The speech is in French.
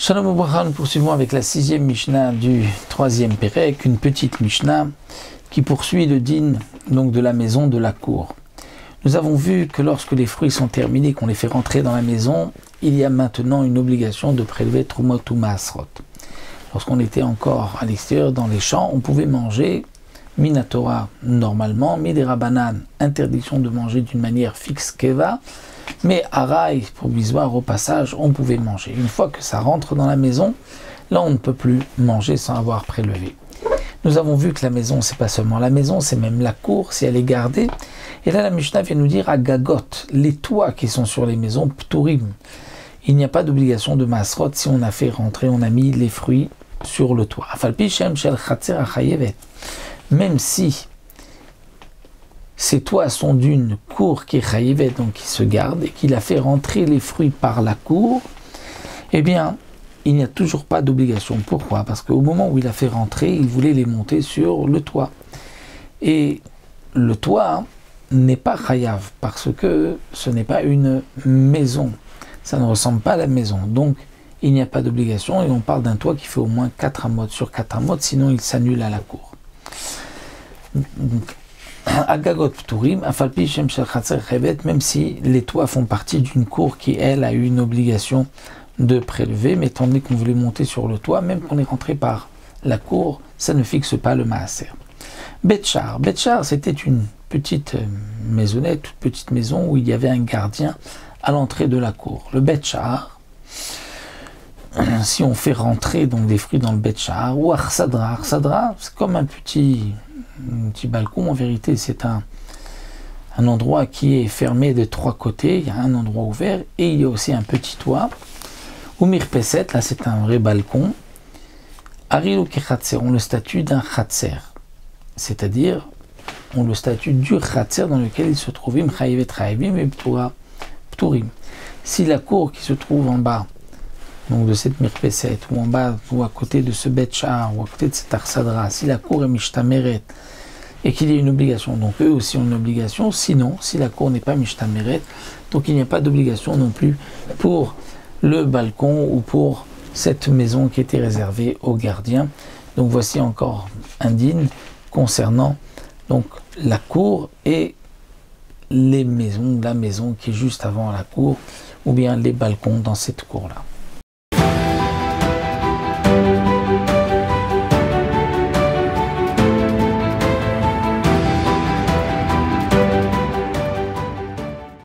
Shalom Ubracha, nous poursuivons avec la 6e Mishnah du 3e Pérec, une petite Mishnah qui poursuit le din donc de la maison, de la cour. Nous avons vu que lorsque les fruits sont terminés, qu'on les fait rentrer dans la maison, il y a maintenant une obligation de prélever Trumot ou Maasrot. Lorsqu'on était encore à l'extérieur dans les champs, on pouvait manger Minatora normalement, Miderabanan, interdiction de manger d'une manière fixe Keva, mais Araï, provisoire au passage, on pouvait manger. Une fois que ça rentre dans la maison, là on ne peut plus manger sans avoir prélevé. Nous avons vu que la maison, c'est pas seulement la maison, c'est même la cour, si elle est gardée. Et là la Mishnah vient nous dire à Gagot, les toits qui sont sur les maisons, Pturim. Il n'y a pas d'obligation de Masrot si on a fait rentrer, on a mis les fruits sur le toit. Même si ces toits sont d'une cour qui est chayivet, donc qui se garde, et qu'il a fait rentrer les fruits par la cour, eh bien, il n'y a toujours pas d'obligation. Pourquoi? Parce qu'au moment où il a fait rentrer, il voulait les monter sur le toit. Et le toit n'est pas chayav, parce que ce n'est pas une maison. Ça ne ressemble pas à la maison. Donc, il n'y a pas d'obligation, et on parle d'un toit qui fait au moins 4 amotes sur 4 amotes, sinon il s'annule à la cour. Agagot Pturim, Afalpi Shem Shel Chatzer Chevet, même si les toits font partie d'une cour qui, elle, a eu une obligation de prélever, mais étant donné qu'on voulait monter sur le toit, même qu'on est rentré par la cour, ça ne fixe pas le maaser. Betchar, c'était une petite maisonnette, toute petite maison où il y avait un gardien à l'entrée de la cour. Le Betchar, si on fait rentrer donc des fruits dans le Betchar, ou Arsadra, c'est comme un petit balcon, en vérité c'est un endroit qui est fermé de 3 côtés, il y a un endroit ouvert et il y a aussi un petit toit. Ou Mirpeset, là c'est un vrai balcon. Arilu Kechatser, on le statue d'un Khatser, c'est-à-dire on le statue du Khatser dans lequel il se trouve Im Chayivet Chayivim et Pturim. Si la cour qui se trouve en bas, donc de cette Mirpeset, ou en bas, ou à côté de ce Betchar, ou à côté de cet Arsadra, si la cour est Mishtameret, et qu'il y a une obligation, donc eux aussi ont une obligation, sinon, si la cour n'est pas Mishtameret, donc il n'y a pas d'obligation non plus pour le balcon ou pour cette maison qui était réservée aux gardiens. Donc voici encore un din concernant donc la cour et les maisons, la maison qui est juste avant la cour, ou bien les balcons dans cette cour-là.